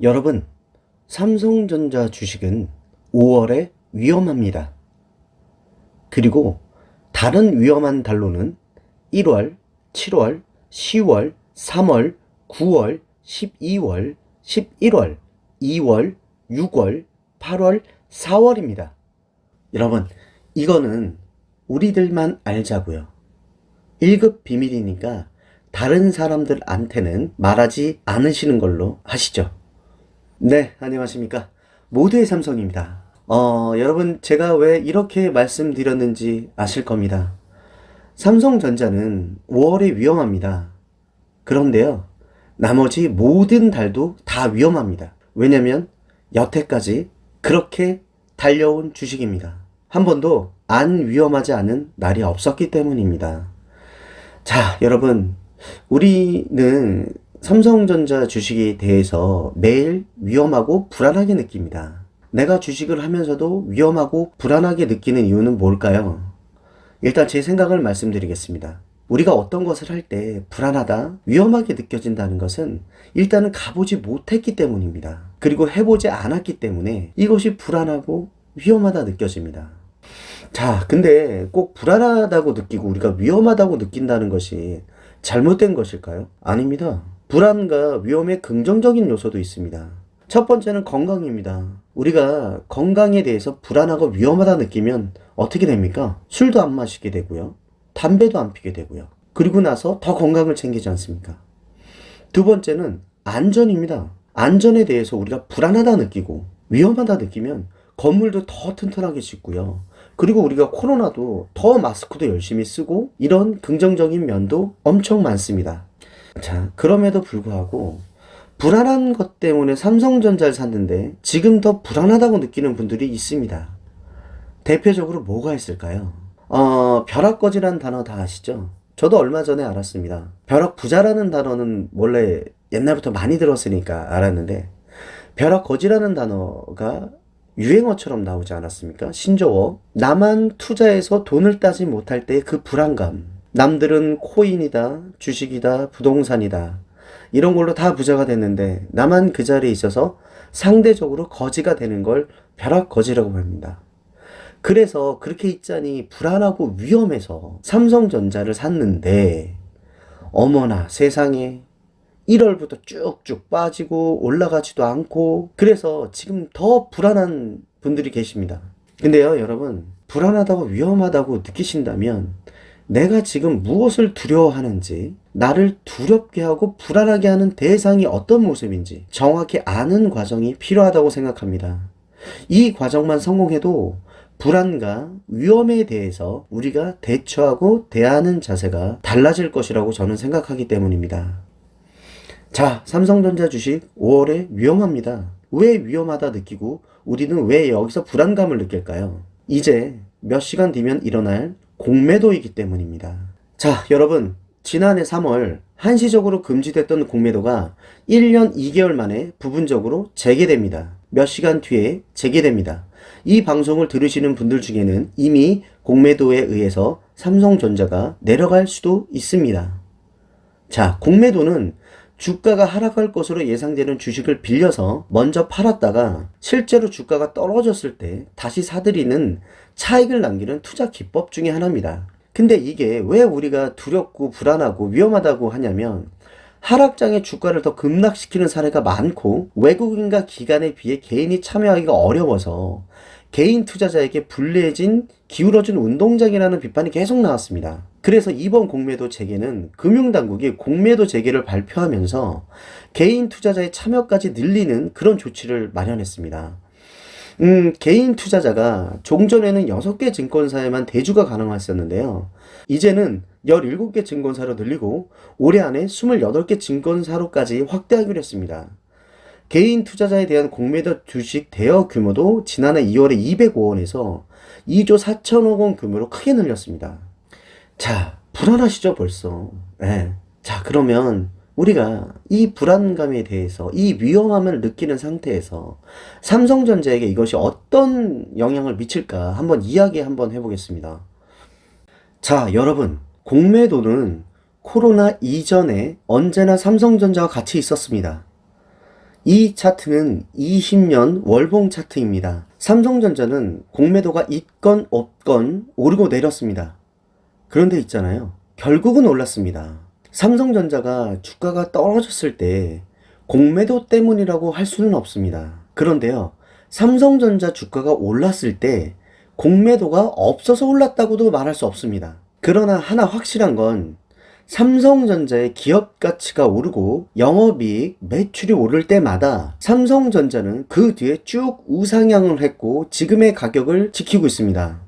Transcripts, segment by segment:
여러분, 삼성전자 주식은 5월에 위험합니다. 그리고 다른 위험한 달로는 1월, 7월, 10월, 3월, 9월, 12월, 11월, 2월, 6월, 8월, 4월입니다. 여러분, 이거는 우리들만 알자고요. 1급 비밀이니까 다른 사람들한테는 말하지 않으시는 걸로 하시죠. 네, 안녕하십니까. 모두의 삼성입니다. 여러분, 제가 왜 이렇게 말씀드렸는지 아실 겁니다. 삼성전자는 5월에 위험합니다. 그런데요, 나머지 모든 달도 다 위험합니다. 왜냐면 여태까지 그렇게 달려온 주식입니다. 한 번도 안 위험하지 않은 날이 없었기 때문입니다. 자, 여러분, 우리는 삼성전자 주식에 대해서 매일 위험하고 불안하게 느낍니다. 내가 주식을 하면서도 위험하고 불안하게 느끼는 이유는 뭘까요? 일단 제 생각을 말씀드리겠습니다. 우리가 어떤 것을 할 때 불안하다, 위험하게 느껴진다는 것은 일단은 가보지 못했기 때문입니다. 그리고 해보지 않았기 때문에 이것이 불안하고 위험하다 느껴집니다. 자, 근데 꼭 불안하다고 느끼고 우리가 위험하다고 느낀다는 것이 잘못된 것일까요? 아닙니다. 불안과 위험의 긍정적인 요소도 있습니다. 첫 번째는 건강입니다. 우리가 건강에 대해서 불안하고 위험하다 느끼면 어떻게 됩니까? 술도 안 마시게 되고요. 담배도 안 피게 되고요. 그리고 나서 더 건강을 챙기지 않습니까? 두 번째는 안전입니다. 안전에 대해서 우리가 불안하다 느끼고 위험하다 느끼면 건물도 더 튼튼하게 짓고요. 그리고 우리가 코로나도 더 마스크도 열심히 쓰고 이런 긍정적인 면도 엄청 많습니다. 자, 그럼에도 불구하고 불안한 것 때문에 삼성전자를 샀는데 지금 더 불안하다고 느끼는 분들이 있습니다. 대표적으로 뭐가 있을까요? 벼락거지라는 단어 다 아시죠? 저도 얼마 전에 알았습니다. 벼락부자라는 단어는 원래 옛날부터 많이 들었으니까 알았는데 벼락거지라는 단어가 유행어처럼 나오지 않았습니까? 신조어. 나만 투자해서 돈을 따지 못할 때의 그 불안감. 남들은 코인이다, 주식이다, 부동산이다. 이런 걸로 다 부자가 됐는데 나만 그 자리에 있어서 상대적으로 거지가 되는 걸 벼락거지라고 합니다. 그래서 그렇게 있자니 불안하고 위험해서 삼성전자를 샀는데 어머나 세상에 1월부터 쭉쭉 빠지고 올라가지도 않고 그래서 지금 더 불안한 분들이 계십니다. 근데요, 여러분, 불안하다고 위험하다고 느끼신다면 내가 지금 무엇을 두려워하는지, 나를 두렵게 하고 불안하게 하는 대상이 어떤 모습인지 정확히 아는 과정이 필요하다고 생각합니다. 이 과정만 성공해도 불안과 위험에 대해서 우리가 대처하고 대하는 자세가 달라질 것이라고 저는 생각하기 때문입니다. 자, 삼성전자 주식 5월에 위험합니다. 왜 위험하다 느끼고 우리는 왜 여기서 불안감을 느낄까요? 이제 몇 시간 뒤면 일어날 공매도이기 때문입니다. 자, 여러분, 지난해 3월 한시적으로 금지됐던 공매도가 1년 2개월 만에 부분적으로 재개됩니다. 몇 시간 뒤에 재개됩니다. 이 방송을 들으시는 분들 중에는 이미 공매도에 의해서 삼성전자가 내려갈 수도 있습니다. 자, 공매도는 주가가 하락할 것으로 예상되는 주식을 빌려서 먼저 팔았다가 실제로 주가가 떨어졌을 때 다시 사들이는 차익을 남기는 투자 기법 중에 하나입니다. 근데 이게 왜 우리가 두렵고 불안하고 위험하다고 하냐면 하락장에 주가를 더 급락시키는 사례가 많고 외국인과 기관에 비해 개인이 참여하기가 어려워서 개인 투자자에게 불리해진 기울어진 운동장이라는 비판이 계속 나왔습니다. 그래서 이번 공매도 재개는 금융당국이 공매도 재개를 발표하면서 개인 투자자의 참여까지 늘리는 그런 조치를 마련했습니다. 개인 투자자가 종전에는 6개 증권사에만 대주가 가능했었는데요. 이제는 17개 증권사로 늘리고 올해 안에 28개 증권사로까지 확대하기로 했습니다. 개인 투자자에 대한 공매도 주식 대여 규모도 지난해 2월에 205원에서 2조 4천억 원 규모로 크게 늘렸습니다. 자, 불안하시죠, 벌써? 네. 자, 그러면 우리가 이 불안감에 대해서, 이 위험함을 느끼는 상태에서 삼성전자에게 이것이 어떤 영향을 미칠까 한번 이야기 한번 해보겠습니다. 자, 여러분, 공매도는 코로나 이전에 언제나 삼성전자와 같이 있었습니다. 이 차트는 20년 월봉 차트입니다. 삼성전자는 공매도가 있건 없건 오르고 내렸습니다. 그런데 있잖아요. 결국은 올랐습니다. 삼성전자가 주가가 떨어졌을 때 공매도 때문이라고 할 수는 없습니다. 그런데요, 삼성전자 주가가 올랐을 때 공매도가 없어서 올랐다고도 말할 수 없습니다. 그러나 하나 확실한 건 삼성전자의 기업 가치가 오르고 영업이익, 매출이 오를 때마다 삼성전자는 그 뒤에 쭉 우상향을 했고 지금의 가격을 지키고 있습니다.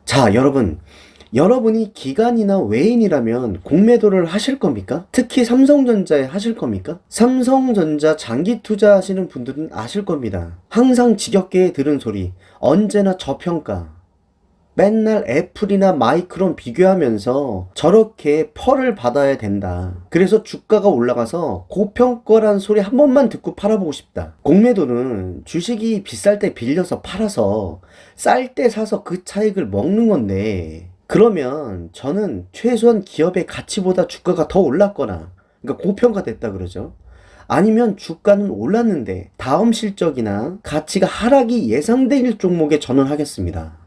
자, 여러분이 기관이나 외인이라면 공매도를 하실 겁니까? 특히 삼성전자에 하실 겁니까? 삼성전자 장기 투자하시는 분들은 아실 겁니다. 항상 지겹게 들은 소리, 언제나 저평가. 맨날 애플이나 마이크론 비교하면서 저렇게 펄을 받아야 된다. 그래서 주가가 올라가서 고평가란 소리 한 번만 듣고 팔아보고 싶다. 공매도는 주식이 비쌀 때 빌려서 팔아서 쌀 때 사서 그 차익을 먹는 건데, 그러면 저는 최소한 기업의 가치보다 주가가 더 올랐거나, 그러니까 고평가됐다 그러죠. 아니면 주가는 올랐는데 다음 실적이나 가치가 하락이 예상될 종목에 전환하겠습니다.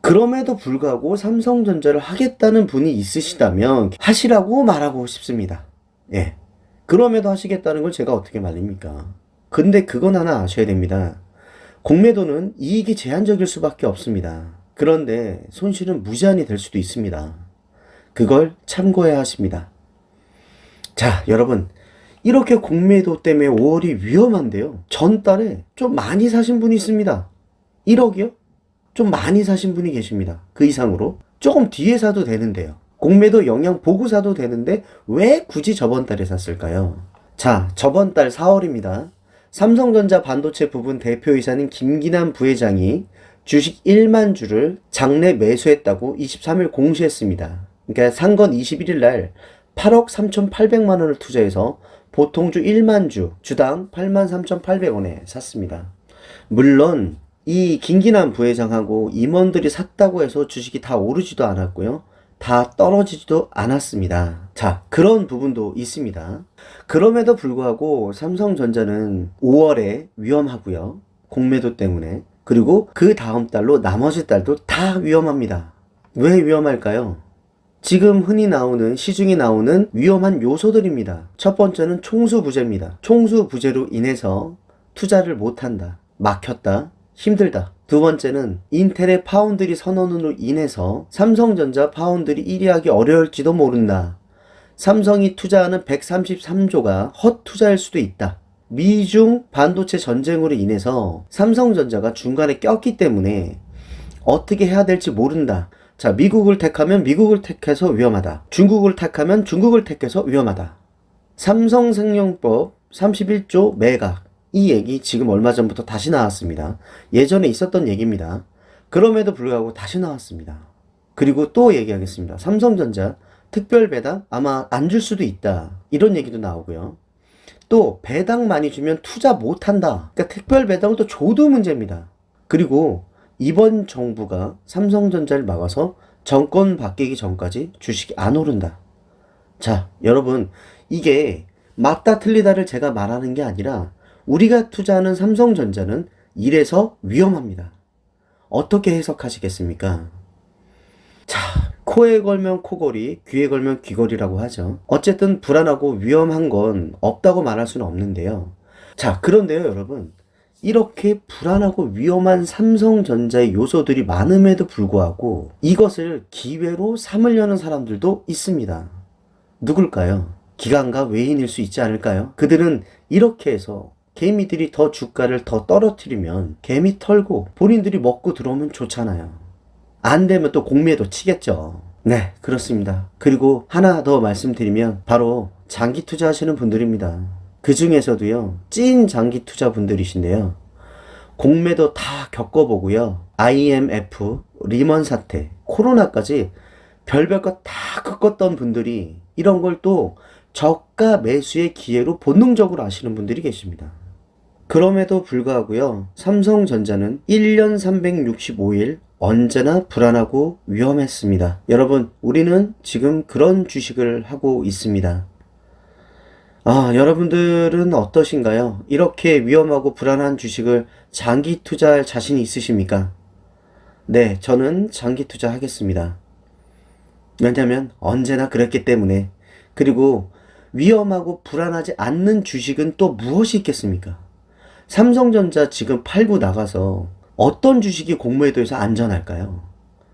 그럼에도 불구하고 삼성전자를 하겠다는 분이 있으시다면 하시라고 말하고 싶습니다. 예. 그럼에도 하시겠다는 걸 제가 어떻게 말입니까? 근데 그건 하나 아셔야 됩니다. 공매도는 이익이 제한적일 수밖에 없습니다. 그런데 손실은 무제한이 될 수도 있습니다. 그걸 참고해야 하십니다. 자, 여러분. 이렇게 공매도 때문에 5월이 위험한데요. 전달에 좀 많이 사신 분이 있습니다. 1억이요? 좀 많이 사신 분이 계십니다. 그 이상으로. 조금 뒤에 사도 되는데요. 공매도 영향 보고 사도 되는데 왜 굳이 저번 달에 샀을까요? 자, 저번 달 4월입니다. 삼성전자 반도체 부분 대표이사인 김기남 부회장이 주식 1만 주를 장내 매수했다고 23일 공시했습니다. 그러니까 산 건 21일 날 8억 3,800만 원을 투자해서 보통주 1만 주, 주당 83,800원에 샀습니다. 물론 이 김기남 부회장하고 임원들이 샀다고 해서 주식이 다 오르지도 않았고요. 다 떨어지지도 않았습니다. 자, 그런 부분도 있습니다. 그럼에도 불구하고 삼성전자는 5월에 위험하고요. 공매도 때문에. 그리고 그 다음 달로 나머지 달도 다 위험합니다. 왜 위험할까요? 지금 흔히 나오는, 시중에 나오는 위험한 요소들입니다. 첫 번째는 총수부재입니다. 총수부재로 인해서 투자를 못한다. 막혔다. 힘들다. 두 번째는 인텔의 파운드리 선언으로 인해서 삼성전자 파운드리 1위 하기 어려울지도 모른다. 삼성이 투자하는 133조가 헛투자일 수도 있다. 미중 반도체 전쟁으로 인해서 삼성전자가 중간에 꼈기 때문에 어떻게 해야 될지 모른다. 자, 미국을 택하면 미국을 택해서 위험하다. 중국을 택하면 중국을 택해서 위험하다. 삼성생명법 31조 매각. 이 얘기 지금 얼마 전부터 다시 나왔습니다. 예전에 있었던 얘기입니다. 그럼에도 불구하고 다시 나왔습니다. 그리고 또 얘기하겠습니다. 삼성전자 특별 배당 아마 안 줄 수도 있다. 이런 얘기도 나오고요. 또 배당 많이 주면 투자 못한다. 그러니까 특별 배당을 또 줘도 문제입니다. 그리고 이번 정부가 삼성전자를 막아서 정권 바뀌기 전까지 주식이 안 오른다. 자, 여러분, 이게 맞다 틀리다를 제가 말하는 게 아니라 우리가 투자하는 삼성전자는 이래서 위험합니다. 어떻게 해석하시겠습니까? 자, 코에 걸면 코걸이, 귀에 걸면 귀걸이라고 하죠. 어쨌든 불안하고 위험한 건 없다고 말할 수는 없는데요. 자, 그런데요, 여러분. 이렇게 불안하고 위험한 삼성전자의 요소들이 많음에도 불구하고 이것을 기회로 삼으려는 사람들도 있습니다. 누굴까요? 기관과 외인일 수 있지 않을까요? 그들은 이렇게 해서 개미들이 더 주가를 더 떨어뜨리면 개미 털고 본인들이 먹고 들어오면 좋잖아요. 안 되면 또 공매도 치겠죠. 네, 그렇습니다. 그리고 하나 더 말씀드리면 바로 장기 투자하시는 분들입니다. 그 중에서도요, 찐 장기 투자 분들이신데요. 공매도 다 겪어보고요. IMF, 리먼 사태, 코로나까지 별별 거 다 겪었던 분들이 이런 걸 또 저가 매수의 기회로 본능적으로 아시는 분들이 계십니다. 그럼에도 불구하고요, 삼성전자는 1년 365일 언제나 불안하고 위험했습니다. 여러분, 우리는 지금 그런 주식을 하고 있습니다. 여러분들은 어떠신가요? 이렇게 위험하고 불안한 주식을 장기 투자할 자신이 있으십니까? 네, 저는 장기 투자하겠습니다. 왜냐면 언제나 그랬기 때문에. 그리고 위험하고 불안하지 않는 주식은 또 무엇이 있겠습니까? 삼성전자 지금 팔고 나가서 어떤 주식이 공모에도해서 안전할까요?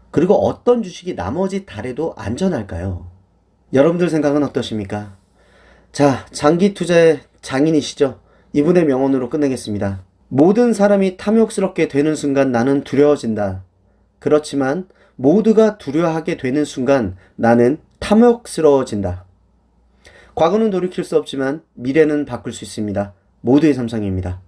그리고 어떤 주식이 나머지 달에도 안전할까요? 여러분들 생각은 어떠십니까? 자, 장기 투자의 장인이시죠? 이분의 명언으로 끝내겠습니다. 모든 사람이 탐욕스럽게 되는 순간 나는 두려워진다. 그렇지만 모두가 두려워하게 되는 순간 나는 탐욕스러워진다. 과거는 돌이킬 수 없지만 미래는 바꿀 수 있습니다. 모두의 삼성입니다.